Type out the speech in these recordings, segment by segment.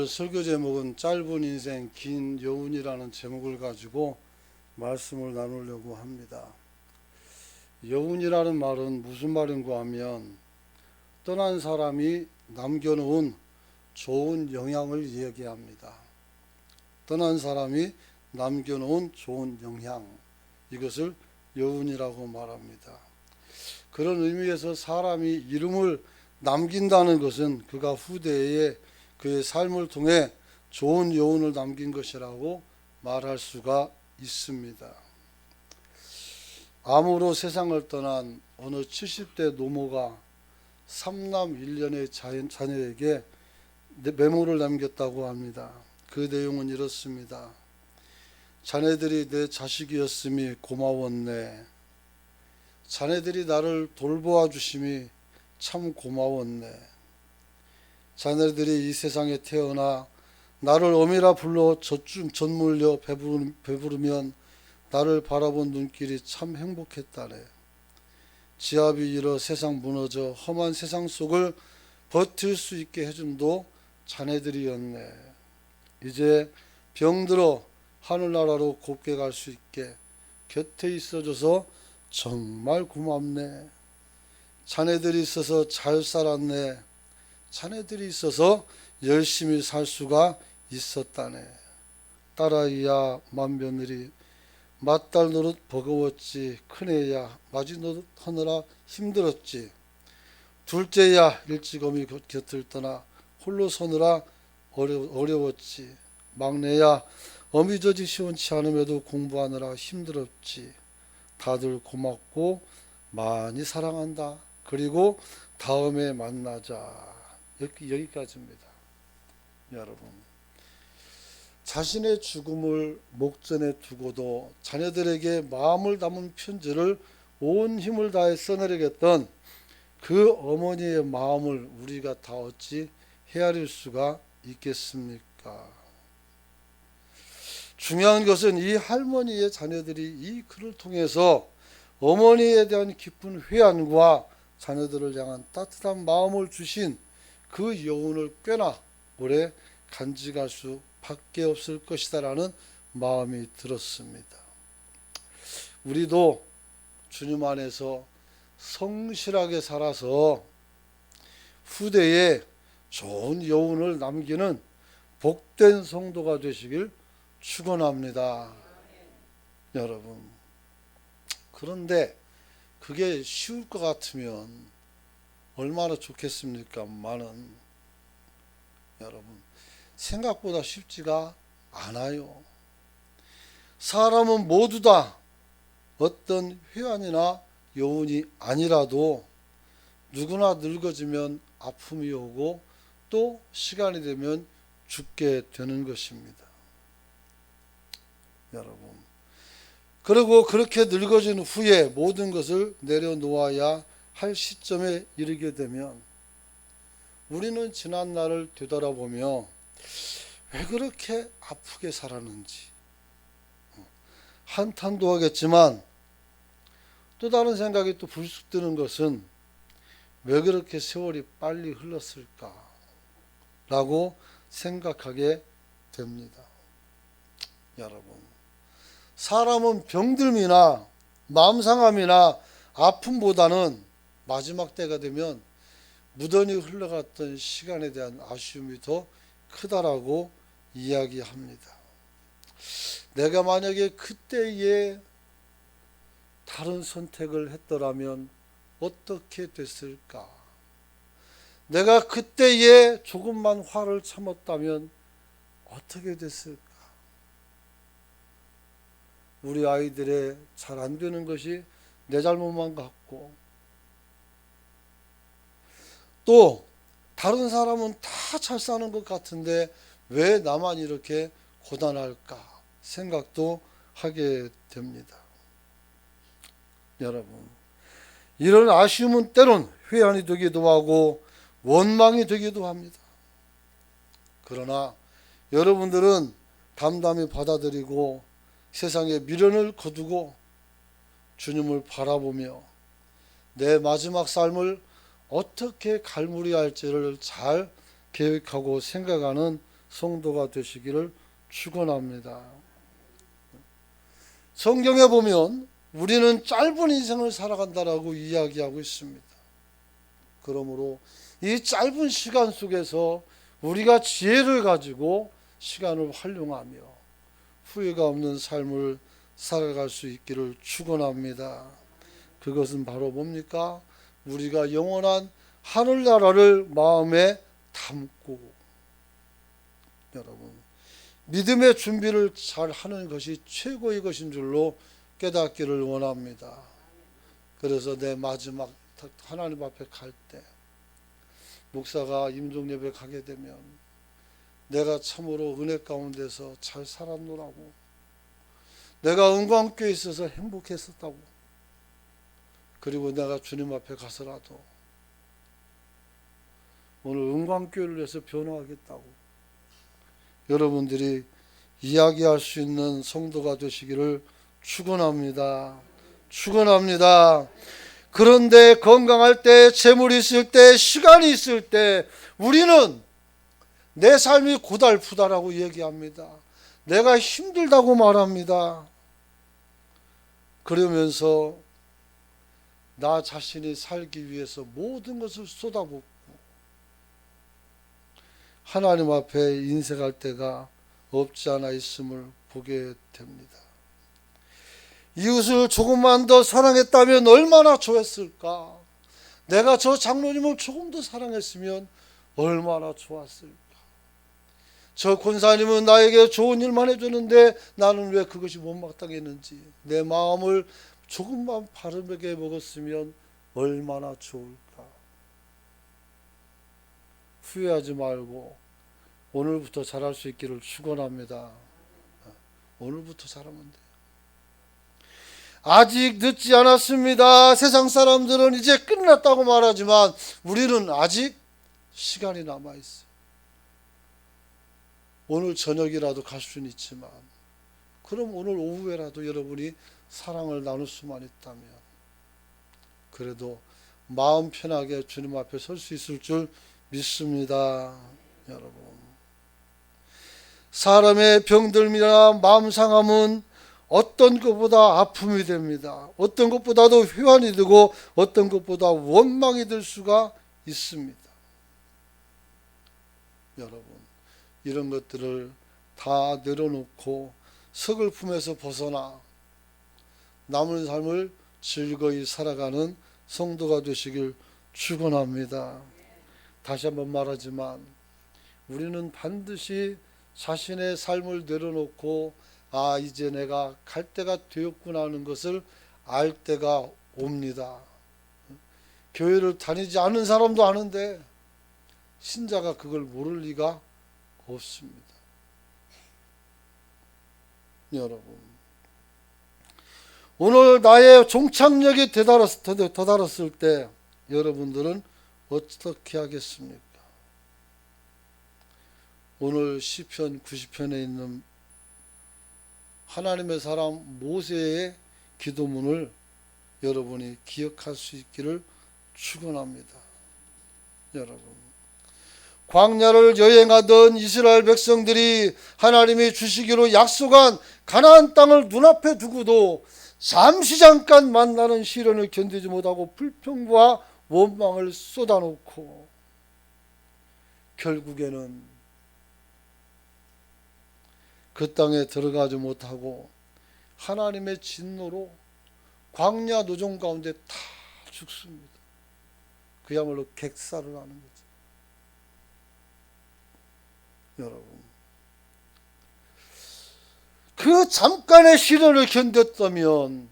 오늘 설교 제목은 짧은 인생 긴 여운이라는 제목을 가지고 말씀을 나누려고 합니다. 여운이라는 말은 무슨 말인가 하면 떠난 사람이 남겨놓은 좋은 영향을 이야기합니다. 떠난 사람이 남겨놓은 좋은 영향, 이것을 여운이라고 말합니다. 그런 의미에서 사람이 이름을 남긴다는 것은 그가 후대에 그의 삶을 통해 좋은 여운을 남긴 것이라고 말할 수가 있습니다. 암으로 세상을 떠난 어느 70대 노모가 3남 1년의 자녀에게 메모를 남겼다고 합니다. 그 내용은 이렇습니다. 자네들이 내 자식이었음이 고마웠네. 자네들이 나를 돌보아 주심이 참 고마웠네. 자네들이 이 세상에 태어나 나를 어미라 불러 젖 물려 배부르면 나를 바라본 눈길이 참 행복했다네. 지압이 일어 세상 무너져 험한 세상 속을 버틸 수 있게 해줌도 자네들이었네. 이제 병들어 하늘나라로 곱게 갈 수 있게 곁에 있어줘서 정말 고맙네. 자네들이 있어서 잘 살았네. 자네들이 있어서 열심히 살 수가 있었다네. 딸아이야 맏며느리 맏딸 노릇 버거웠지. 큰애야 맞이 노릇 하느라 힘들었지. 둘째야 일찍 어미 곁을 떠나 홀로 서느라 어려웠지. 막내야 어미저지 시원치 않음에도 공부하느라 힘들었지. 다들 고맙고 많이 사랑한다. 그리고 다음에 만나자. 여기까지입니다. 여러분, 자신의 죽음을 목전에 두고도 자녀들에게 마음을 담은 편지를 온 힘을 다해 써내리겠던 그 어머니의 마음을 우리가 다 어찌 헤아릴 수가 있겠습니까? 중요한 것은 이 할머니의 자녀들이 이 글을 통해서 어머니에 대한 깊은 회한과 자녀들을 향한 따뜻한 마음을 주신 그 여운을 꽤나 오래 간직할 수밖에 없을 것이다라는 마음이 들었습니다. 우리도 주님 안에서 성실하게 살아서 후대에 좋은 여운을 남기는 복된 성도가 되시길 축원합니다. 여러분, 그런데 그게 쉬울 것 같으면 얼마나 좋겠습니까? 많은 여러분, 생각보다 쉽지가 않아요. 사람은 모두 다 어떤 회한이나 여운이 아니라도 누구나 늙어지면 아픔이 오고 또 시간이 되면 죽게 되는 것입니다. 여러분, 그리고 그렇게 늙어진 후에 모든 것을 내려놓아야 할 시점에 이르게 되면 우리는 지난 날을 되돌아보며 왜 그렇게 아프게 살았는지 한탄도 하겠지만 또 다른 생각이 또 불쑥 드는 것은 왜 그렇게 세월이 빨리 흘렀을까 라고 생각하게 됩니다. 여러분, 사람은 병듦이나 마음상함이나 아픔보다는 마지막 때가 되면 무던히 흘러갔던 시간에 대한 아쉬움이 더 크다라고 이야기합니다. 내가 만약에 그때에 다른 선택을 했더라면 어떻게 됐을까? 내가 그때에 조금만 화를 참았다면 어떻게 됐을까? 우리 아이들의 잘 안 되는 것이 내 잘못만 같고 또 다른 사람은 다 잘 사는 것 같은데 왜 나만 이렇게 고단할까 생각도 하게 됩니다. 여러분, 이런 아쉬움은 때론 회한이 되기도 하고 원망이 되기도 합니다. 그러나 여러분들은 담담히 받아들이고 세상에 미련을 거두고 주님을 바라보며 내 마지막 삶을 어떻게 갈무리할지를 잘 계획하고 생각하는 성도가 되시기를 축원합니다. 성경에 보면 우리는 짧은 인생을 살아간다라고 이야기하고 있습니다. 그러므로 이 짧은 시간 속에서 우리가 지혜를 가지고 시간을 활용하며 후회가 없는 삶을 살아갈 수 있기를 축원합니다. 그것은 바로 뭡니까? 우리가 영원한 하늘나라를 마음에 담고 여러분 믿음의 준비를 잘 하는 것이 최고의 것인 줄로 깨닫기를 원합니다. 그래서 내 마지막 하나님 앞에 갈 때 목사가 임종예배 가게 되면 내가 참으로 은혜 가운데서 잘 살았노라고, 내가 은광교에 있어서 행복했었다고, 그리고 내가 주님 앞에 가서라도 오늘 은광교회를 위해서 변화하겠다고 여러분들이 이야기할 수 있는 성도가 되시기를 축원합니다. 축원합니다. 그런데 건강할 때, 재물이 있을 때, 시간이 있을 때 우리는 내 삶이 고달프다라고 얘기합니다. 내가 힘들다고 말합니다. 그러면서 나 자신이 살기 위해서 모든 것을 쏟아붓고 하나님 앞에 인색할 때가 없지 않아 있음을 보게 됩니다. 이웃을 조금만 더 사랑했다면 얼마나 좋았을까? 내가 저 장로님을 조금 더 사랑했으면 얼마나 좋았을까? 저 권사님은 나에게 좋은 일만 해주는데 나는 왜 그것이 못마땅했는지, 내 마음을 조금만 바르게 먹었으면 얼마나 좋을까? 후회하지 말고 오늘부터 잘할 수 있기를 축원합니다. 오늘부터 잘하면 돼요. 아직 늦지 않았습니다. 세상 사람들은 이제 끝났다고 말하지만 우리는 아직 시간이 남아있어요. 오늘 저녁이라도 갈 수는 있지만 그럼 오늘 오후에라도 여러분이 사랑을 나눌 수만 있다면 그래도 마음 편하게 주님 앞에 설 수 있을 줄 믿습니다. 여러분, 사람의 병들이나 마음 상함은 어떤 것보다 아픔이 됩니다. 어떤 것보다도 회환이 되고 어떤 것보다 원망이 될 수가 있습니다. 여러분, 이런 것들을 다 내려놓고 서글픔에서 벗어나 남은 삶을 즐거이 살아가는 성도가 되시길 축원합니다. 다시 한번 말하지만 우리는 반드시 자신의 삶을 내려놓고 이제 내가 갈 때가 되었구나 하는 것을 알 때가 옵니다. 교회를 다니지 않은 사람도 아는데 신자가 그걸 모를 리가 없습니다. 여러분, 오늘 나의 종착역이 도달했을 때 여러분들은 어떻게 하겠습니까? 오늘 시편 90편에 있는 하나님의 사람 모세의 기도문을 여러분이 기억할 수 있기를 축원합니다. 여러분, 광야를 여행하던 이스라엘 백성들이 하나님이 주시기로 약속한 가나안 땅을 눈앞에 두고도 잠시 잠깐 만나는 시련을 견디지 못하고 불평과 원망을 쏟아놓고 결국에는 그 땅에 들어가지 못하고 하나님의 진노로 광야 노정 가운데 다 죽습니다. 그야말로 객사를 하는 거죠. 여러분, 그 잠깐의 시련을 견뎠다면,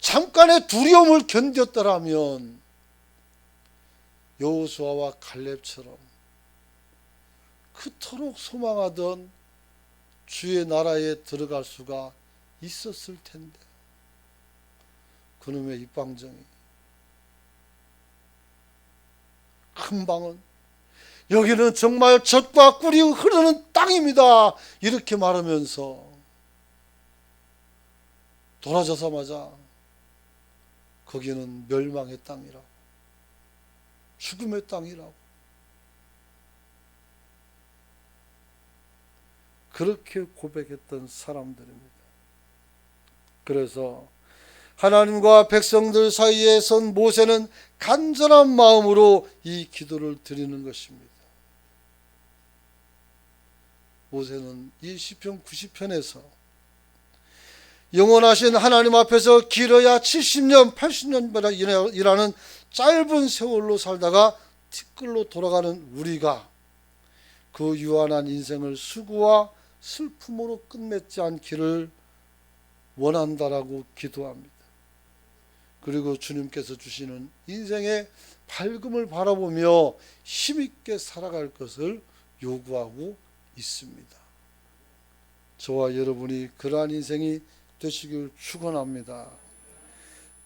잠깐의 두려움을 견뎠더라면 여호수아와 갈렙처럼 그토록 소망하던 주의 나라에 들어갈 수가 있었을 텐데 그놈의 입방정이 금방은 여기는 정말 젖과 꿀이 흐르는 땅입니다 이렇게 말하면서 돌아서자마자 거기는 멸망의 땅이라고, 죽음의 땅이라고. 그렇게 고백했던 사람들입니다. 그래서 하나님과 백성들 사이에 선 모세는 간절한 마음으로 이 기도를 드리는 것입니다. 모세는 이 시편 90편에서 영원하신 하나님 앞에서 길어야 70년, 80년이라는 짧은 세월로 살다가 티끌로 돌아가는 우리가 그 유한한 인생을 수고와 슬픔으로 끝맺지 않기를 원한다라고 기도합니다. 그리고 주님께서 주시는 인생의 밝음을 바라보며 힘있게 살아갈 것을 요구하고 있습니다. 저와 여러분이 그러한 인생이 되시길 축원합니다.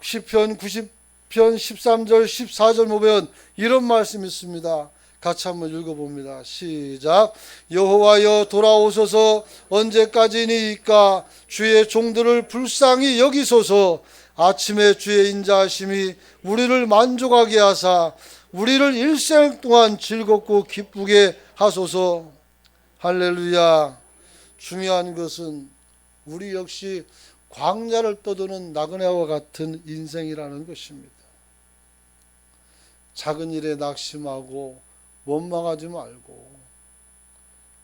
시편 90편 13절 14절 보면 이런 말씀이 있습니다. 같이 한번 읽어봅니다. 시작. 여호와여 돌아오소서. 언제까지니이까. 주의 종들을 불쌍히 여기소서. 아침에 주의 인자하심이 우리를 만족하게 하사 우리를 일생 동안 즐겁고 기쁘게 하소서. 할렐루야. 중요한 것은 우리 역시 광야를 떠도는 나그네와 같은 인생이라는 것입니다. 작은 일에 낙심하고 원망하지 말고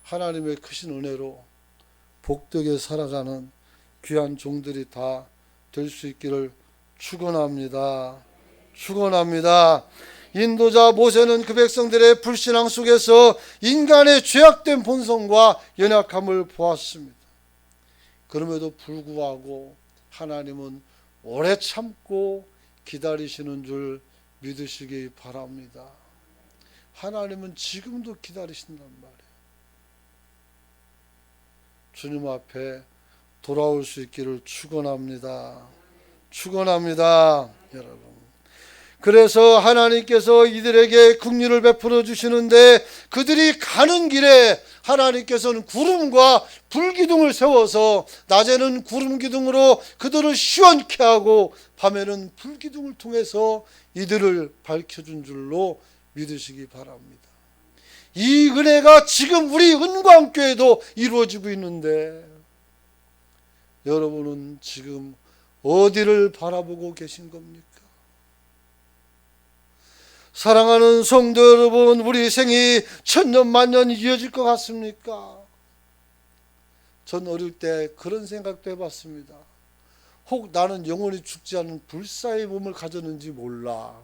하나님의 크신 은혜로 복되게 살아가는 귀한 종들이 다 될 수 있기를 축원합니다. 축원합니다. 인도자 모세는 그 백성들의 불신앙 속에서 인간의 죄악된 본성과 연약함을 보았습니다. 그럼에도 불구하고 하나님은 오래 참고 기다리시는 줄 믿으시기 바랍니다. 하나님은 지금도 기다리신단 말이에요. 주님 앞에 돌아올 수 있기를 축원합니다. 축원합니다, 여러분. 그래서 하나님께서 이들에게 긍휼을 베풀어 주시는데 그들이 가는 길에 하나님께서는 구름과 불기둥을 세워서 낮에는 구름 기둥으로 그들을 시원케 하고 밤에는 불기둥을 통해서 이들을 밝혀준 줄로 믿으시기 바랍니다. 이 은혜가 지금 우리 은광교회도 이루어지고 있는데 여러분은 지금 어디를 바라보고 계신 겁니까? 사랑하는 성도 여러분, 우리 생이 천년 만년 이어질 것 같습니까? 전 어릴 때 그런 생각도 해봤습니다. 혹 나는 영원히 죽지 않는 불사의 몸을 가졌는지 몰라.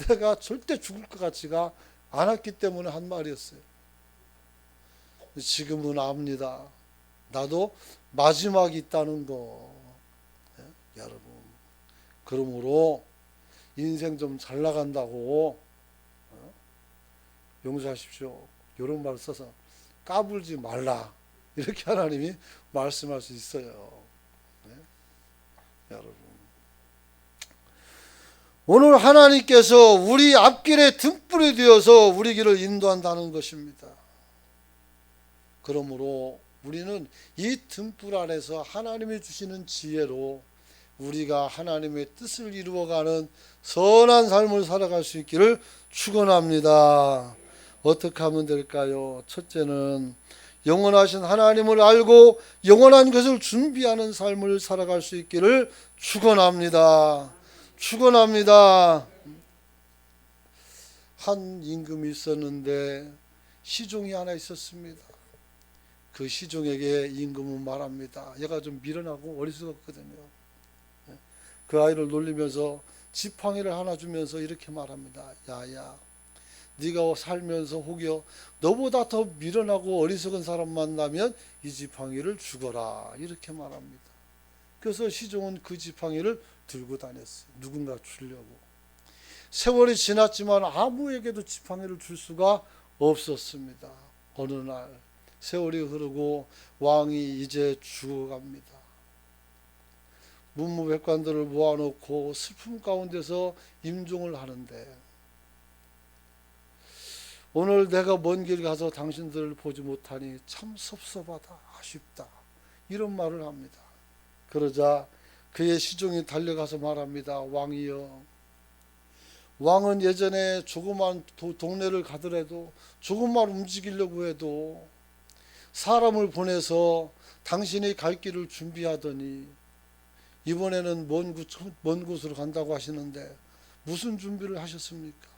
내가 절대 죽을 것 같지가 않았기 때문에 한 말이었어요. 지금은 압니다. 나도 마지막이 있다는 거. 여러분, 그러므로 인생 좀 잘 나간다고 용서하십시오. 이런 말을 써서 까불지 말라. 이렇게 하나님이 말씀할 수 있어요. 네? 여러분, 오늘 하나님께서 우리 앞길에 등불이 되어서 우리 길을 인도한다는 것입니다. 그러므로 우리는 이 등불 안에서 하나님이 주시는 지혜로 우리가 하나님의 뜻을 이루어가는 선한 삶을 살아갈 수 있기를 축원합니다. 어떻게 하면 될까요? 첫째는 영원하신 하나님을 알고 영원한 것을 준비하는 삶을 살아갈 수 있기를 축원합니다. 축원합니다. 한 임금이 있었는데 시종이 하나 있었습니다. 그 시종에게 임금은 말합니다. 얘가 좀 미련하고 어리석었거든요. 그 아이를 놀리면서 지팡이를 하나 주면서 이렇게 말합니다. 야야, 네가 살면서 혹여 너보다 더 미련하고 어리석은 사람 만나면 이 지팡이를 주거라. 이렇게 말합니다. 그래서 시종은 그 지팡이를 들고 다녔어요. 누군가 주려고. 세월이 지났지만 아무에게도 지팡이를 줄 수가 없었습니다. 어느 날 세월이 흐르고 왕이 이제 죽어갑니다. 문무백관들을 모아놓고 슬픔 가운데서 임종을 하는데 오늘 내가 먼 길 가서 당신들을 보지 못하니 참 섭섭하다, 아쉽다, 이런 말을 합니다. 그러자 그의 시종이 달려가서 말합니다. 왕이여, 왕은 예전에 조그만 동네를 가더라도 조금만 움직이려고 해도 사람을 보내서 당신이 갈 길을 준비하더니 이번에는 먼 곳으로 간다고 하시는데 무슨 준비를 하셨습니까?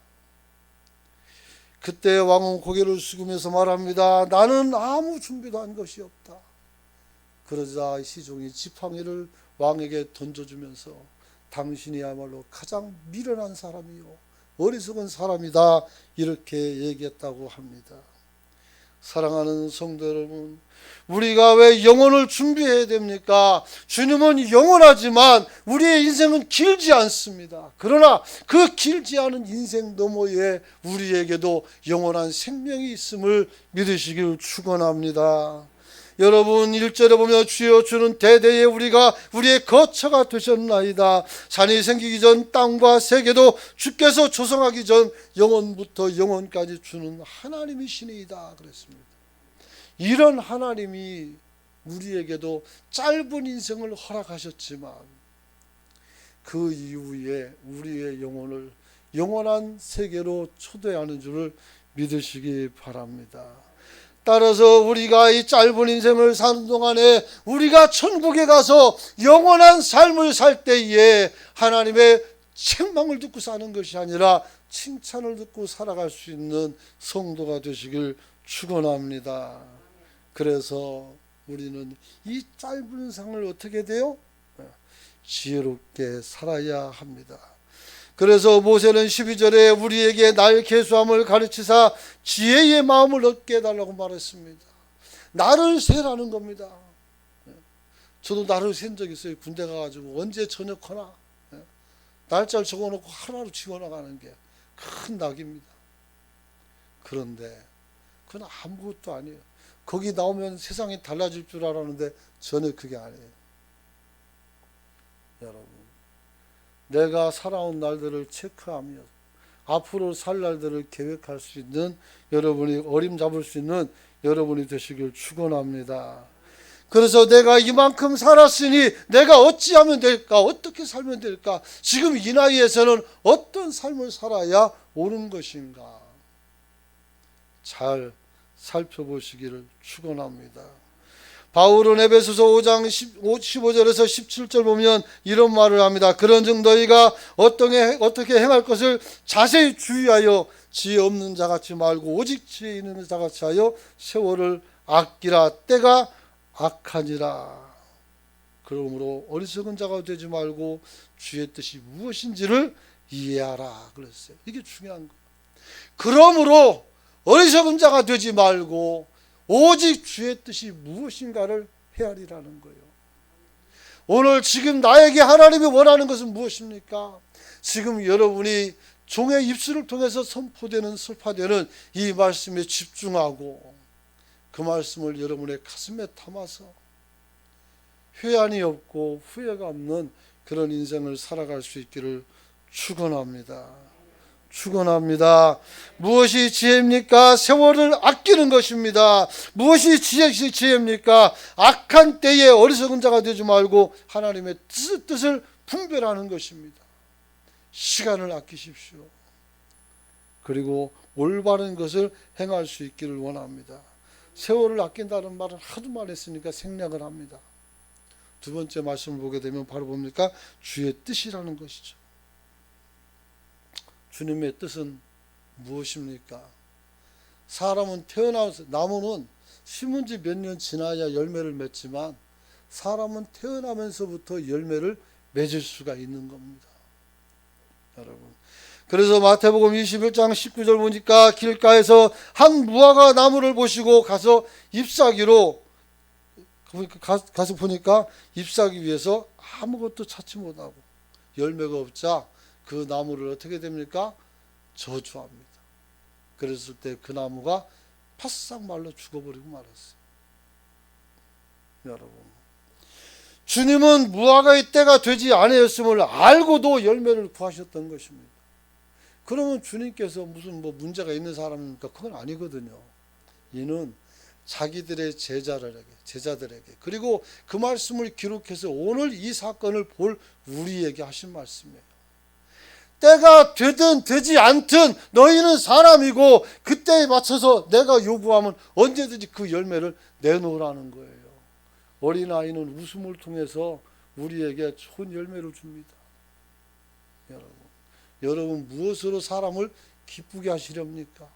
그때 왕은 고개를 숙이면서 말합니다. 나는 아무 준비도 한 것이 없다. 그러자 시종이 지팡이를 왕에게 던져주면서 당신이야말로 가장 미련한 사람이요 어리석은 사람이다 이렇게 얘기했다고 합니다. 사랑하는 성도 여러분, 우리가 왜 영혼을 준비해야 됩니까? 주님은 영원하지만 우리의 인생은 길지 않습니다. 그러나 그 길지 않은 인생 너머에 우리에게도 영원한 생명이 있음을 믿으시길 축원합니다. 여러분 1절에 보면 주여 주는 대대에 우리의 거처가 되셨나이다. 산이 생기기 전 땅과 세계도 주께서 조성하기 전 영원부터 영원까지 주는 하나님이시니이다 그랬습니다. 이런 하나님이 우리에게도 짧은 인생을 허락하셨지만 그 이후에 우리의 영혼을 영원한 세계로 초대하는 줄을 믿으시기 바랍니다. 따라서 우리가 이 짧은 인생을 사는 동안에 우리가 천국에 가서 영원한 삶을 살 때에 하나님의 책망을 듣고 사는 것이 아니라 칭찬을 듣고 살아갈 수 있는 성도가 되시길 축원합니다. 그래서 우리는 이 짧은 삶을 어떻게 돼요? 지혜롭게 살아야 합니다. 그래서 모세는 12절에 우리에게 나의 계수함을 가르치사 지혜의 마음을 얻게 해달라고 말했습니다. 나를 세라는 겁니다. 저도 나를 센 적이 있어요. 군대 가가지고 언제 저녁하나 날짜를 적어놓고 하루하루 지워나가는 게 큰 낙입니다. 그런데 그건 아무것도 아니에요. 거기 나오면 세상이 달라질 줄 알았는데 전혀 그게 아니에요. 여러분, 내가 살아온 날들을 체크하며 앞으로 살 날들을 계획할 수 있는 여러분이 어림잡을 수 있는 여러분이 되시길 축원합니다. 그래서 내가 이만큼 살았으니 내가 어찌하면 될까? 어떻게 살면 될까? 지금 이 나이에서는 어떤 삶을 살아야 옳은 것인가? 잘 살펴보시기를 축원합니다. 바울은 에베소서 5장 15절에서 17절 보면 이런 말을 합니다. 그런즉 너희가 어떻게 행할 것을 자세히 주의하여 지혜 없는 자같이 말고 오직 지혜 있는 자같이 하여 세월을 아끼라. 때가 악하니라. 그러므로 어리석은 자가 되지 말고 주의 뜻이 무엇인지를 이해하라 그랬어요. 이게 중요한 거예요. 그러므로 어리석은 자가 되지 말고 오직 주의 뜻이 무엇인가를 헤아리라는 거예요. 오늘 지금 나에게 하나님이 원하는 것은 무엇입니까? 지금 여러분이 종의 입술을 통해서 설파되는 이 말씀에 집중하고 그 말씀을 여러분의 가슴에 담아서 회한이 없고 후회가 없는 그런 인생을 살아갈 수 있기를 축원합니다. 축원합니다. 무엇이 지혜입니까? 세월을 아끼는 것입니다. 무엇이 지혜입니까? 악한 때에 어리석은 자가 되지 말고 하나님의 뜻을 분별하는 것입니다. 시간을 아끼십시오. 그리고 올바른 것을 행할 수 있기를 원합니다. 세월을 아낀다는 말은 하도 말했으니까 생략을 합니다. 두 번째 말씀을 보게 되면 바로 뭡니까? 주의 뜻이라는 것이죠. 주님의 뜻은 무엇입니까? 사람은 태어나서 나무는 심은 지 몇 년 지나야 열매를 맺지만 사람은 태어나면서부터 열매를 맺을 수가 있는 겁니다. 여러분. 그래서 마태복음 21장 19절 보니까 길가에서 한 무화과 나무를 보시고 가서 잎사귀로 가서 보니까 잎사귀 위에서 아무것도 찾지 못하고 열매가 없자 그 나무를 어떻게 됩니까? 저주합니다. 그랬을 때 그 나무가 바싹 말라 죽어버리고 말았어요. 여러분, 주님은 무화과의 때가 되지 아니었음을 알고도 열매를 구하셨던 것입니다. 그러면 주님께서 무슨 문제가 있는 사람입니까? 그건 아니거든요. 이는 자기들의 제자들에게 그리고 그 말씀을 기록해서 오늘 이 사건을 볼 우리에게 하신 말씀이에요. 때가 되든 되지 않든 너희는 사람이고 그때에 맞춰서 내가 요구하면 언제든지 그 열매를 내놓으라는 거예요. 어린아이는 웃음을 통해서 우리에게 좋은 열매를 줍니다. 여러분 무엇으로 사람을 기쁘게 하시렵니까?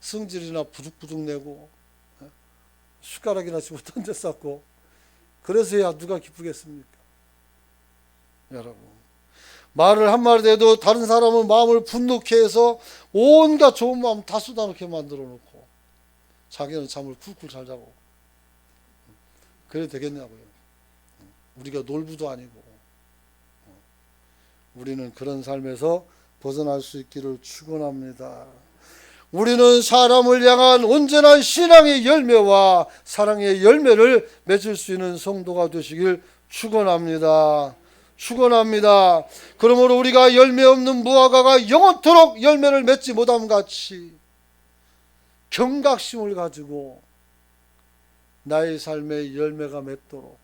승질이나 부득부득 내고 숟가락이나 집어 던져 쌓고 그래서야 누가 기쁘겠습니까? 여러분 말을 한마디 해도 다른 사람은 마음을 분노케 해서 온갖 좋은 마음 다 쏟아놓게 만들어 놓고 자기는 잠을 쿨쿨 잘 자고 그래도 되겠냐고요. 우리가 놀부도 아니고 우리는 그런 삶에서 벗어날 수 있기를 축원합니다. 우리는 사람을 향한 온전한 신앙의 열매와 사랑의 열매를 맺을 수 있는 성도가 되시길 축원합니다. 축원합니다. 그러므로 우리가 열매 없는 무화과가 영원토록 열매를 맺지 못함 같이 경각심을 가지고 나의 삶의 열매가 맺도록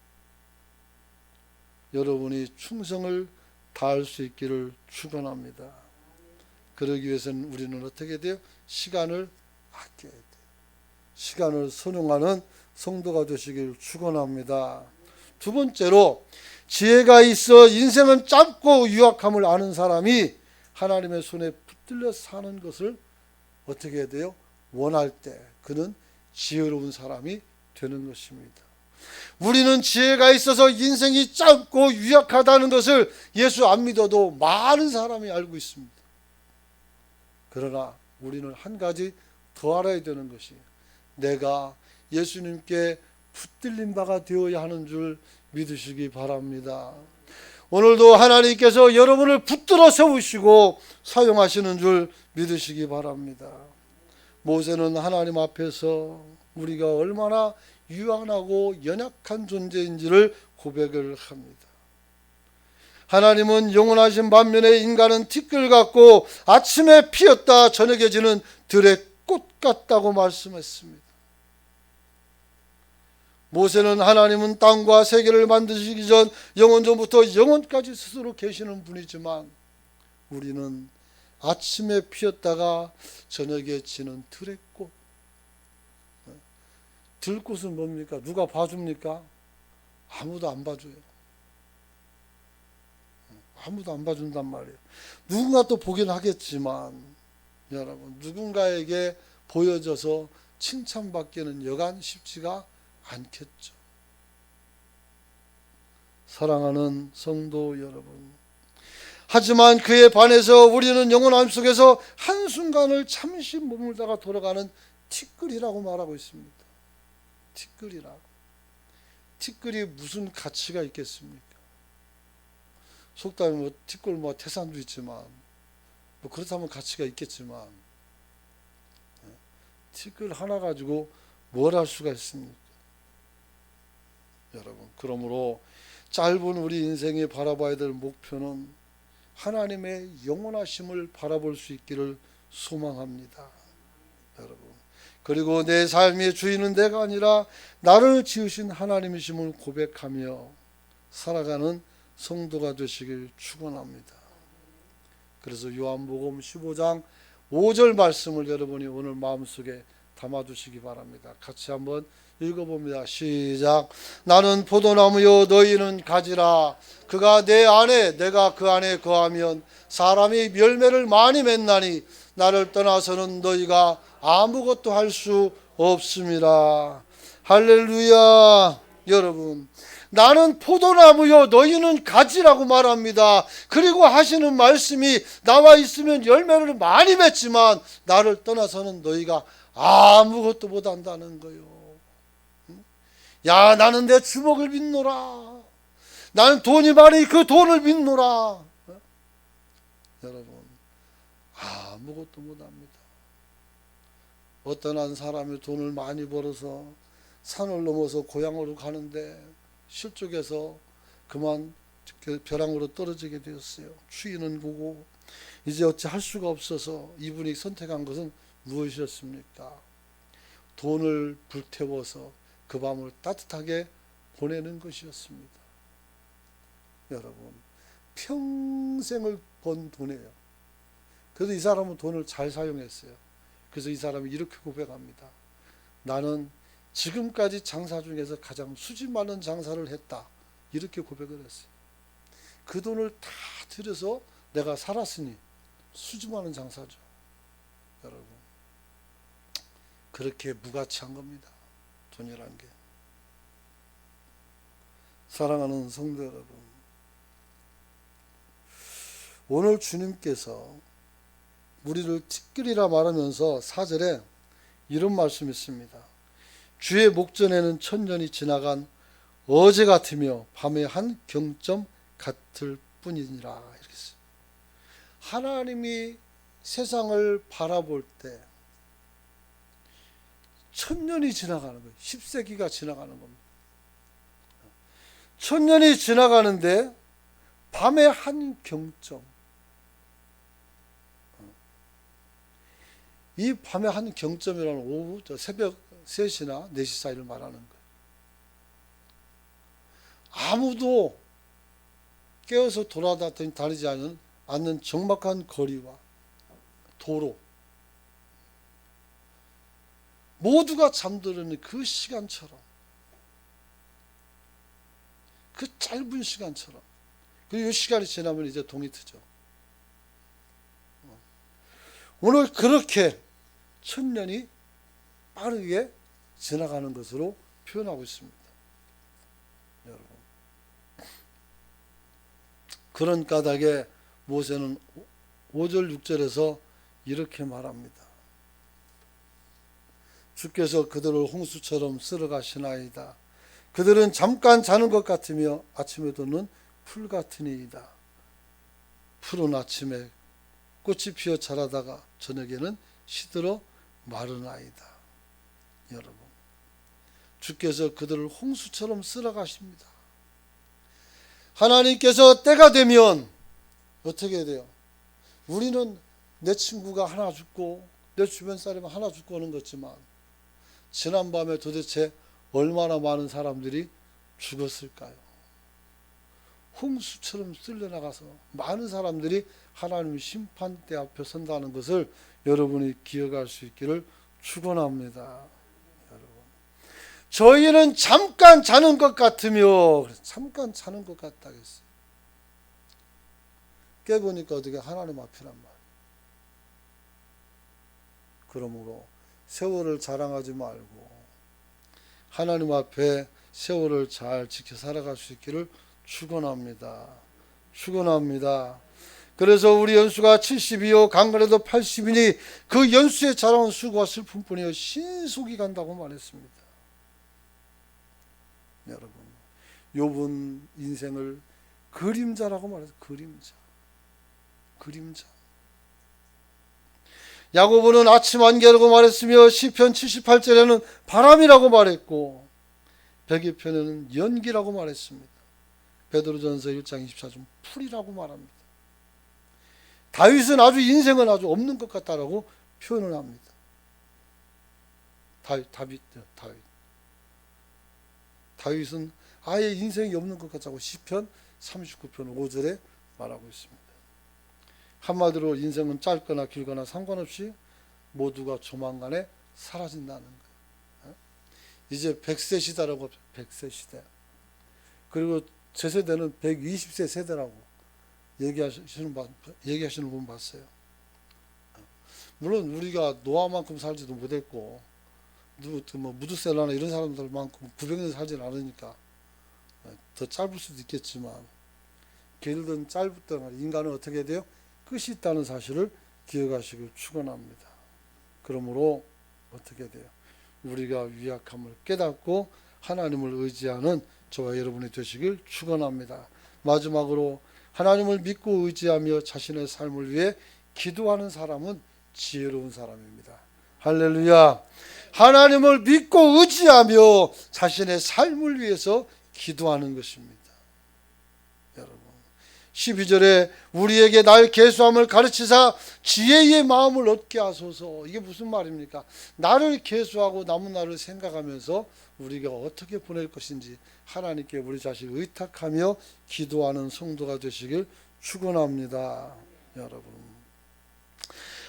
여러분이 충성을 다할 수 있기를 축원합니다. 그러기 위해서는 우리는 어떻게 돼요? 시간을 아껴야 돼요. 시간을 선용하는 성도가 되시길 축원합니다. 두 번째로 지혜가 있어 인생은 짧고 유약함을 아는 사람이 하나님의 손에 붙들려 사는 것을 어떻게 해야 돼요? 원할 때 그는 지혜로운 사람이 되는 것입니다. 우리는 지혜가 있어서 인생이 짧고 유약하다는 것을 예수 안 믿어도 많은 사람이 알고 있습니다. 그러나 우리는 한 가지 더 알아야 되는 것이 내가 예수님께 붙들린 바가 되어야 하는 줄 믿으시기 바랍니다. 오늘도 하나님께서 여러분을 붙들어 세우시고 사용하시는 줄 믿으시기 바랍니다. 모세는 하나님 앞에서 우리가 얼마나 유한하고 연약한 존재인지를 고백을 합니다. 하나님은 영원하신 반면에 인간은 티끌 같고 아침에 피었다 저녁에 지는 들의 꽃 같다고 말씀했습니다. 모세는 하나님은 땅과 세계를 만드시기 전 영원전부터 영원까지 스스로 계시는 분이지만 우리는 아침에 피었다가 저녁에 지는 들의 꽃. 들꽃은 뭡니까? 누가 봐줍니까? 아무도 안 봐줘요. 아무도 안 봐준단 말이에요. 누군가 또 보긴 하겠지만 여러분 누군가에게 보여져서 칭찬받기는 여간 쉽지가 않겠죠. 사랑하는 성도 여러분, 하지만 그에 반해서 우리는 영원함 속에서 한순간을 잠시 머물다가 돌아가는 티끌이라고 말하고 있습니다. 티끌이라고. 티끌이 무슨 가치가 있겠습니까? 속담에 뭐 티끌 뭐 태산도 있지만 뭐 그렇다면 가치가 있겠지만 티끌 하나 가지고 뭘 할 수가 있습니까? 여러분, 그러므로 짧은 우리 인생에 바라봐야 될 목표는 하나님의 영원하심을 바라볼 수 있기를 소망합니다. 여러분, 그리고 내 삶의 주인은 내가 아니라 나를 지으신 하나님이심을 고백하며 살아가는 성도가 되시길 축원합니다. 그래서 요한복음 15장 5절 말씀을 여러분이 오늘 마음속에 담아두시기 바랍니다. 같이 한번 읽어봅니다. 시작. 나는 포도나무요 너희는 가지라. 그가 내 안에 내가 그 안에 거하면 사람이 열매를 많이 맺나니 나를 떠나서는 너희가 아무것도 할 수 없습니다. 할렐루야. 여러분, 나는 포도나무요 너희는 가지라고 말합니다. 그리고 하시는 말씀이 나와 있으면 열매를 많이 맺지만 나를 떠나서는 너희가 아무것도 못한다는 거요. 야, 나는 내 주먹을 믿노라. 나는 돈이 많으니 그 돈을 믿노라. 여러분, 아무것도 못합니다. 어떤 한 사람이 돈을 많이 벌어서 산을 넘어서 고향으로 가는데 실족해서 그만 벼랑으로 떨어지게 되었어요. 추위는 고고 이제 어찌 할 수가 없어서 이분이 선택한 것은 무엇이었습니까? 돈을 불태워서 그 밤을 따뜻하게 보내는 것이었습니다. 여러분, 평생을 번 돈이에요. 그래도 이 사람은 돈을 잘 사용했어요. 그래서 이 사람이 이렇게 고백합니다. 나는 지금까지 장사 중에서 가장 수지 많은 장사를 했다. 이렇게 고백을 했어요. 그 돈을 다 들여서 내가 살았으니 수지 많은 장사죠. 여러분, 그렇게 무가치한 겁니다. 돈이란 게. 사랑하는 성도 여러분, 오늘 주님께서 우리를 특별히라 말하면서 4절에 이런 말씀이 있습니다. 주의 목전에는 천년이 지나간 어제 같으며 밤의 한 경점 같을 뿐이니라. 이렇게 써요. 하나님이 세상을 바라볼 때 천년이 지나가는 거예요. 10세기가 지나가는 겁니다. 천년이 지나가는데 밤의 한 경점, 이 밤의 한 경점이라는 오후 새벽 3시나 4시 사이를 말하는 거예요. 아무도 깨어서 돌아다니지 않는 적막한 거리와 도로, 모두가 잠들는 그 시간처럼, 그 짧은 시간처럼, 그리고 이 시간이 지나면 이제 동이 트죠. 오늘 그렇게 천년이 빠르게 지나가는 것으로 표현하고 있습니다. 여러분, 그런 까닭에 모세는 5절 6절에서 이렇게 말합니다. 주께서 그들을 홍수처럼 쓸어가시나이다. 그들은 잠깐 자는 것 같으며 아침에도는 풀 같으니이다. 푸른 아침에 꽃이 피어 자라다가 저녁에는 시들어 마르나이다. 여러분, 주께서 그들을 홍수처럼 쓸어가십니다. 하나님께서 때가 되면 어떻게 해야 돼요? 우리는 내 친구가 하나 죽고 내 주변 사람이 하나 죽고 오는 거지만 지난밤에 도대체 얼마나 많은 사람들이 죽었을까요? 홍수처럼 쓸려나가서 많은 사람들이 하나님의 심판대 앞에 선다는 것을 여러분이 기억할 수 있기를 축원합니다. 여러분, 저희는 잠깐 자는 것 같으며, 잠깐 자는 것 같다 했어요. 깨보니까 어떻게 하나님 앞이란 말이에요. 그러므로 세월을 자랑하지 말고 하나님 앞에 세월을 잘 지켜 살아갈 수 있기를 축원합니다. 축원합니다. 그래서 우리 연수가 70이요 강건해도 80이니 그 연수에 자라온 수고와 슬픔뿐이요 신속이 간다고 말했습니다. 여러분, 욥은 인생을 그림자라고 말해서 그림자. 야고보는 아침 안개라고 말했으며 시편 78절에는 바람이라고 말했고 백이편에는 연기라고 말했습니다. 베드로전서 1장 24절 풀이라고 말합니다. 다윗은 아주 인생은 아주 없는 것 같다라고 표현을 합니다. 다윗은 아예 인생이 없는 것 같다고 시편 39편 5절에 말하고 있습니다. 한마디로 인생은 짧거나 길거나 상관없이 모두가 조만간에 사라진다는 거예요. 이제 100세 시대라고, 100세 시대. 그리고 제 세대는 120세 세대라고 얘기하시는 분 봤어요. 물론 우리가 노아만큼 살지도 못했고 무드셀라나 이런 사람들만큼 900년 살지는 않으니까 더 짧을 수도 있겠지만 길든 짧든 인간은 어떻게 해야 돼요? 끝이 있다는 사실을 기억하시길 축원합니다. 그러므로 어떻게 돼요? 우리가 위약함을 깨닫고 하나님을 의지하는 저와 여러분이 되시길 축원합니다. 마지막으로 하나님을 믿고 의지하며 자신의 삶을 위해 기도하는 사람은 지혜로운 사람입니다. 할렐루야. 하나님을 믿고 의지하며 자신의 삶을 위해서 기도하는 것입니다. 여러분, 12절에 우리에게 날 계수함을 가르치사 지혜의 마음을 얻게 하소서. 이게 무슨 말입니까? 나를 계수하고 남은 날을 생각하면서 우리가 어떻게 보낼 것인지 하나님께 우리 자신을 의탁하며 기도하는 성도가 되시길 축원합니다. 여러분,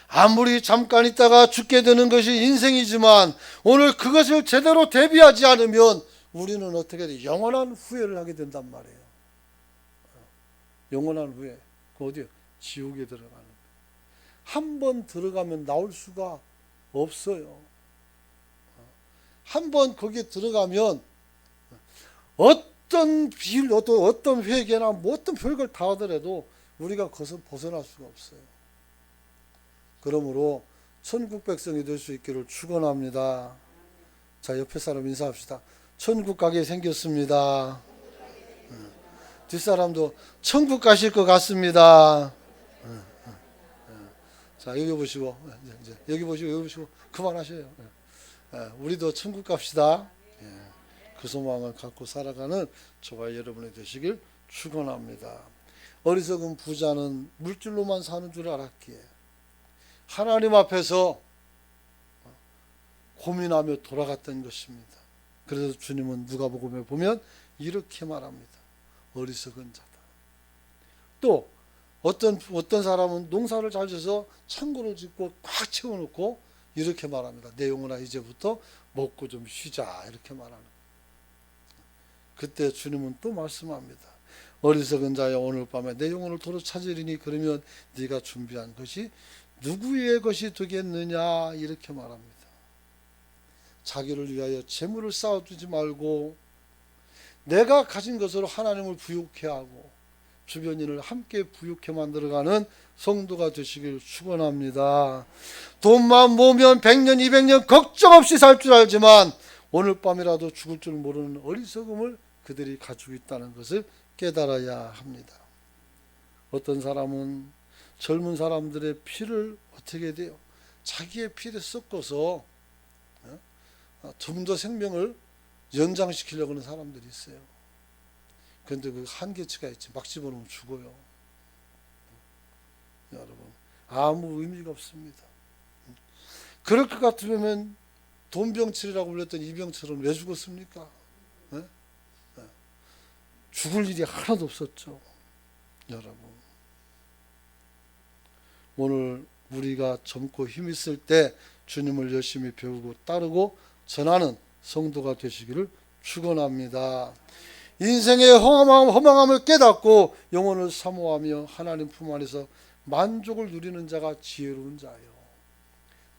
아무리 잠깐 있다가 죽게 되는 것이 인생이지만 오늘 그것을 제대로 대비하지 않으면 우리는 어떻게 돼? 영원한 후회를 하게 된단 말이에요. 영원한 후회. 그 어디요? 지옥에 들어가는 거예요. 한 번 들어가면 나올 수가 없어요. 한 번 거기에 들어가면 어떤 비율, 어떤 회개나 뭐 어떤 별걸 다 하더라도 우리가 거기서 벗어날 수가 없어요. 그러므로 천국 백성이 될 수 있기를 축원합니다. 자, 옆에 사람 인사합시다. 천국 가게 생겼습니다. 뒷사람도 천국 가실 것 같습니다. 자, 여기 보시고, 여기 보시고 그만하셔요. 우리도 천국 갑시다. 그 소망을 갖고 살아가는 저와 여러분이 되시길 축원합니다. 어리석은 부자는 물질로만 사는 줄 알았기에 하나님 앞에서 고민하며 돌아갔던 것입니다. 그래서 주님은 누가복음에 보면 이렇게 말합니다. 어리석은 자다. 또 어떤 사람은 농사를 잘 져서 창고를 짓고 꽉 채워놓고 이렇게 말합니다. 내 영혼아 이제부터 먹고 좀 쉬자, 이렇게 말하는 거예요. 그때 주님은 또 말씀합니다. 어리석은 자여, 오늘 밤에 내 영혼을 도로 찾으리니 그러면 네가 준비한 것이 누구의 것이 되겠느냐, 이렇게 말합니다. 자기를 위하여 재물을 쌓아두지 말고 내가 가진 것으로 하나님을 부욕해 하고 주변인을 함께 부욕해 만들어가는 성도가 되시길 축원합니다. 돈만 모으면 100년 200년 걱정 없이 살 줄 알지만 오늘 밤이라도 죽을 줄 모르는 어리석음을 그들이 가지고 있다는 것을 깨달아야 합니다. 어떤 사람은 젊은 사람들의 피를 어떻게 돼요? 자기의 피를 섞어서 좀 더 생명을 연장시키려고 하는 사람들이 있어요. 그런데 그 한계치가 있지. 막 집어넣으면 죽어요. 여러분, 아무 의미가 없습니다. 그럴 것 같으면 돈병철이라고 불렸던 이병철은 왜 죽었습니까? 죽을 일이 하나도 없었죠. 여러분, 오늘 우리가 젊고 힘있을 때 주님을 열심히 배우고 따르고 전하는 성도가 되시기를 축원합니다. 인생의 허망함을 깨닫고 영혼을 사모하며 하나님 품 안에서 만족을 누리는 자가 지혜로운 자예요.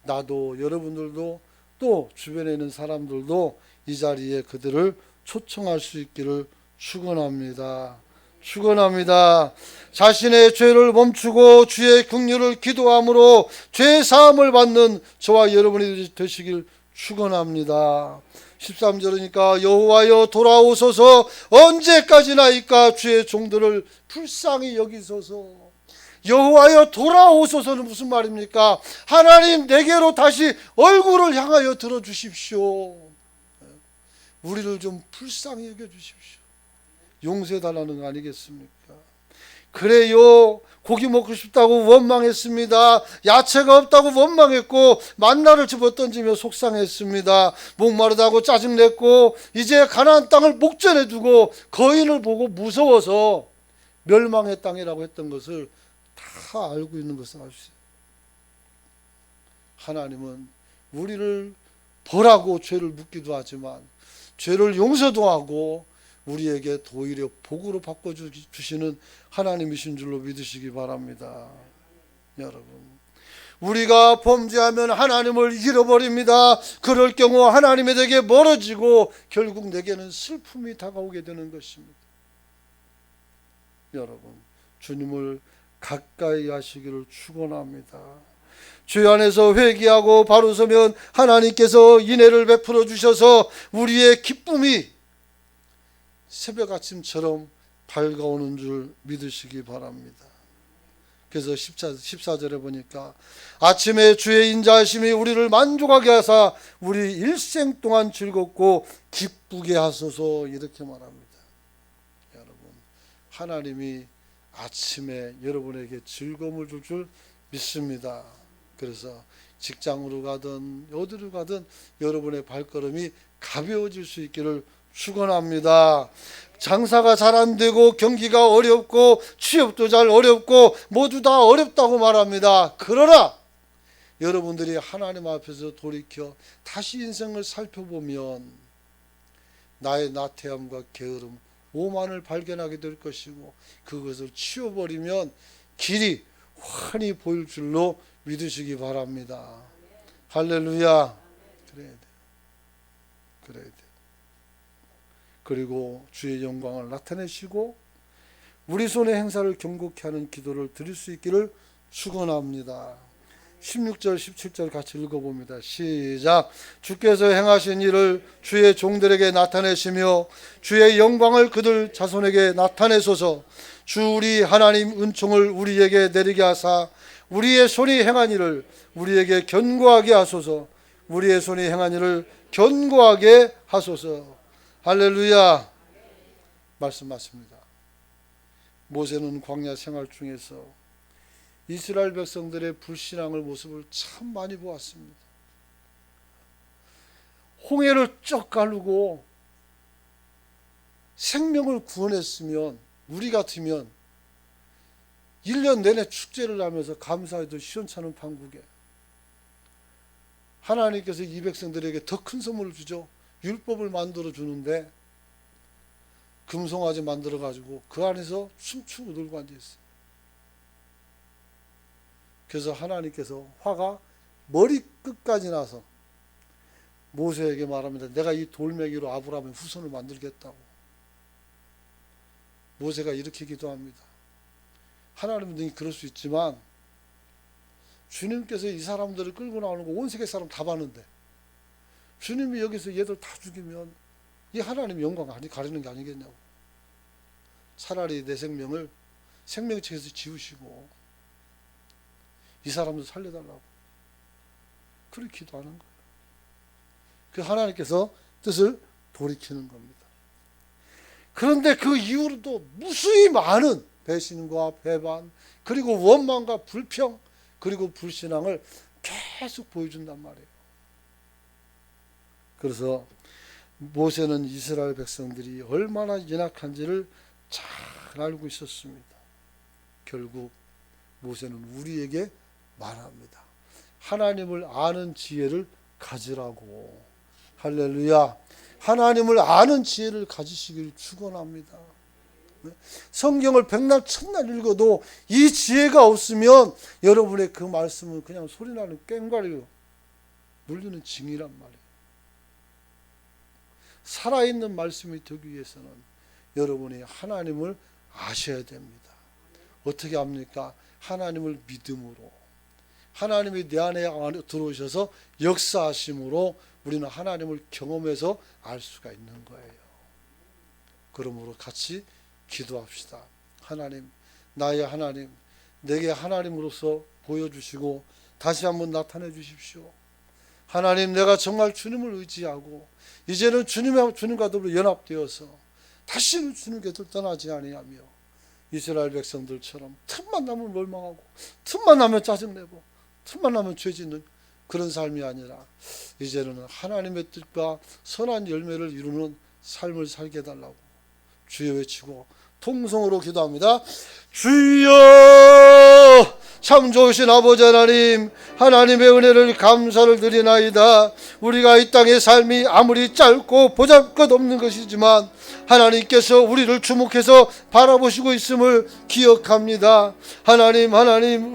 나도, 여러분들도, 또 주변에 있는 사람들도 이 자리에 그들을 초청할 수 있기를 축원합니다. 축원합니다. 자신의 죄를 멈추고 주의 긍휼을 기도함으로 죄 사함을 받는 저와 여러분이 되시길 축원합니다. 13절이니까 여호와여 돌아오소서, 언제까지나이까 주의 종들을 불쌍히 여기소서. 여호와여 돌아오소서는 무슨 말입니까? 하나님 내게로 다시 얼굴을 향하여 들어주십시오. 우리를 좀 불쌍히 여겨주십시오. 용서해달라는 거 아니겠습니까? 그래요, 고기 먹고 싶다고 원망했습니다. 야채가 없다고 원망했고 만나를 집어던지며 속상했습니다. 목마르다고 짜증냈고 이제 가나안 땅을 목전에 두고 거인을 보고 무서워서 멸망의 땅이라고 했던 것을 다 알고 있는 것을 아시죠? 하나님은 우리를 벌하고 죄를 묻기도 하지만 죄를 용서도 하고 우리에게 오히려 복으로 바꿔주시는 하나님이신 줄로 믿으시기 바랍니다. 여러분, 우리가 범죄하면 하나님을 잃어버립니다. 그럴 경우 하나님에게 멀어지고 결국 내게는 슬픔이 다가오게 되는 것입니다. 여러분, 주님을 가까이 하시기를 축원합니다. 죄 안에서 회개하고 바로 서면 하나님께서 인애를 베풀어 주셔서 우리의 기쁨이 새벽 아침처럼 밝아오는 줄 믿으시기 바랍니다. 그래서 14절에 보니까 아침에 주의 인자하심이 우리를 만족하게 하사 우리 일생 동안 즐겁고 기쁘게 하소서, 이렇게 말합니다. 여러분, 하나님이 아침에 여러분에게 즐거움을 줄 줄 믿습니다. 그래서 직장으로 가든 어디로 가든 여러분의 발걸음이 가벼워질 수 있기를 축원합니다. 장사가 잘 안 되고 경기가 어렵고 취업도 잘 어렵고 모두 다 어렵다고 말합니다. 그러나 여러분들이 하나님 앞에서 돌이켜 다시 인생을 살펴보면 나의 나태함과 게으름, 오만을 발견하게 될 것이고 그것을 치워버리면 길이 환히 보일 줄로 믿으시기 바랍니다. 할렐루야. 그래야 돼요. 그래야 돼요. 그리고 주의 영광을 나타내시고 우리 손의 행사를 경고케 하는 기도를 드릴 수 있기를 축원합니다. 16절 17절 같이 읽어봅니다. 시작. 주께서 행하신 일을 주의 종들에게 나타내시며 주의 영광을 그들 자손에게 나타내소서. 주 우리 하나님 은총을 우리에게 내리게 하사 우리의 손이 행한 일을 우리에게 견고하게 하소서. 우리의 손이 행한 일을 견고하게 하소서. 할렐루야. 말씀 맞습니다. 모세는 광야 생활 중에서 이스라엘 백성들의 불신앙의 모습을 참 많이 보았습니다. 홍해를 쩍 가르고 생명을 구원했으면 우리 같으면 1년 내내 축제를 하면서 감사해도 시원찮은 판국에 하나님께서 이 백성들에게 더 큰 선물을 주죠. 율법을 만들어 주는데 금송아지 만들어 가지고 그 안에서 춤추고 놀고 앉아 있어요. 그래서 하나님께서 화가 머리끝까지 나서 모세에게 말합니다. 내가 이 돌멩이로 아브라함의 후손을 만들겠다고. 모세가 이렇게 기도합니다. 하나님은 능히 그럴 수 있지만 주님께서 이 사람들을 끌고 나오는 거 온 세계 사람 다 봤는데 주님이 여기서 얘들 다 죽이면 이 하나님 영광 가리는 게 아니겠냐고. 차라리 내 생명을 생명책에서 지우시고 이 사람도 살려달라고 그렇게 기도하는 거예요. 그 하나님께서 뜻을 돌이키는 겁니다. 그런데 그 이후로도 무수히 많은 배신과 배반 그리고 원망과 불평 그리고 불신앙을 계속 보여준단 말이에요. 그래서 모세는 이스라엘 백성들이 얼마나 연약한지를 잘 알고 있었습니다. 결국 모세는 우리에게 말합니다. 하나님을 아는 지혜를 가지라고. 할렐루야. 하나님을 아는 지혜를 가지시길 축원합니다. 성경을 백날 천날 읽어도 이 지혜가 없으면 여러분의 그 말씀은 그냥 소리나는 꽹과리로 물리는 징이란 말이에요. 살아있는 말씀이 되기 위해서는 여러분이 하나님을 아셔야 됩니다. 어떻게 합니까? 하나님을 믿음으로 하나님이 내 안에 들어오셔서 역사하심으로 우리는 하나님을 경험해서 알 수가 있는 거예요. 그러므로 같이 기도합시다. 하나님, 나의 하나님, 내게 하나님으로서 보여주시고 다시 한번 나타내 주십시오. 하나님, 내가 정말 주님을 의지하고 이제는 주님과 더불어 연합되어서 다시는 주님께서 떠나지 아니하며 이스라엘 백성들처럼 틈만 나면 멸망하고 틈만 나면 짜증내고 틈만 나면 죄짓는 그런 삶이 아니라 이제는 하나님의 뜻과 선한 열매를 이루는 삶을 살게 해달라고 주여 외치고 통성으로 기도합니다. 주여, 참 좋으신 아버지 하나님, 하나님의 은혜를 감사를 드리나이다. 우리가 이 땅의 삶이 아무리 짧고 보잘것없는 것이지만 하나님께서 우리를 주목해서 바라보시고 있음을 기억합니다. 하나님,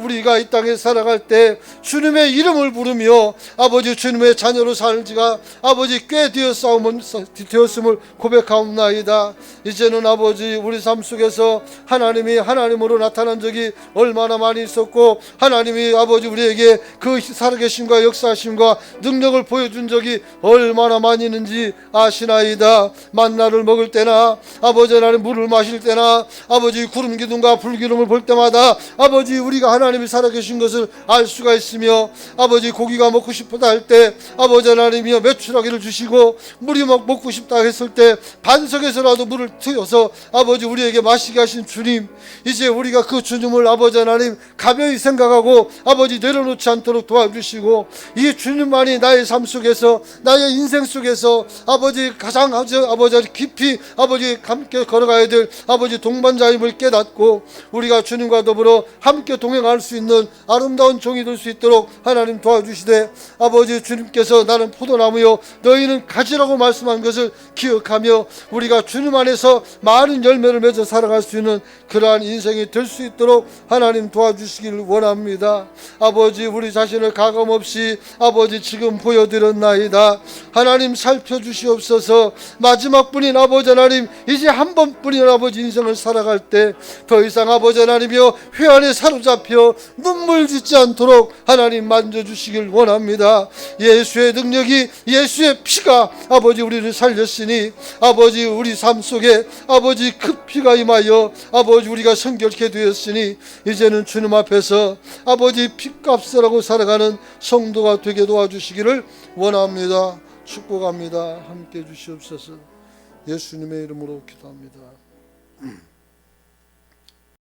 우리가 이 땅에 살아갈 때 주님의 이름을 부르며 아버지 주님의 자녀로 살지가 아버지 꽤 되었음을 고백하옵나이다. 이제는 아버지 우리 삶 속에서 하나님이 하나님으로 나타난 적이 얼마나 많이 있었고 하나님이 아버지 우리에게 그 살아계심과 역사하심과 능력을 보여준 적이 얼마나 많이 있는지 아시나이다. 만나를 먹을 먹을 때나 아버지 하나님 물을 마실 때나 아버지 구름 기둥과 불기둥을 볼 때마다 아버지 우리가 하나님이 살아계신 것을 알 수가 있으며 아버지 고기가 먹고 싶다 할 때 아버지 하나님이여 메추라기를 주시고 물이 먹고 싶다 했을 때 반석에서라도 물을 트여서 아버지 우리에게 마시게 하신 주님, 이제 우리가 그 주님을 아버지 하나님 가벼이 생각하고 아버지 내려놓지 않도록 도와주시고 이 주님만이 나의 삶 속에서 나의 인생 속에서 아버지 가장 아버지 깊이 아버지 함께 걸어가야 될 아버지 동반자임을 깨닫고 우리가 주님과 더불어 함께 동행할 수 있는 아름다운 종이 될 수 있도록 하나님 도와주시되 아버지 주님께서 나는 포도나무요 너희는 가지라고 말씀한 것을 기억하며 우리가 주님 안에서 많은 열매를 맺어 살아갈 수 있는 그러한 인생이 될 수 있도록 하나님 도와주시기를 원합니다. 아버지 우리 자신을 가감없이 아버지 지금 보여드렸나이다. 하나님 살펴주시옵소서. 마지막 분인 아버지 하나님 이제 한 번뿐인 아버지 인생을 살아갈 때 더 이상 아버지 하나님이여 회한에 사로잡혀 눈물 짓지 않도록 하나님 만져주시길 원합니다. 예수의 능력이 예수의 피가 아버지 우리를 살렸으니 아버지 우리 삶 속에 아버지 그 피가 임하여 아버지 우리가 성결케 되었으니 이제는 주님 앞에서 아버지 피값을 살아가는 성도가 되게 도와주시기를 원합니다. 축복합니다. 함께 해주시옵소서. 예수님의 이름으로 기도합니다.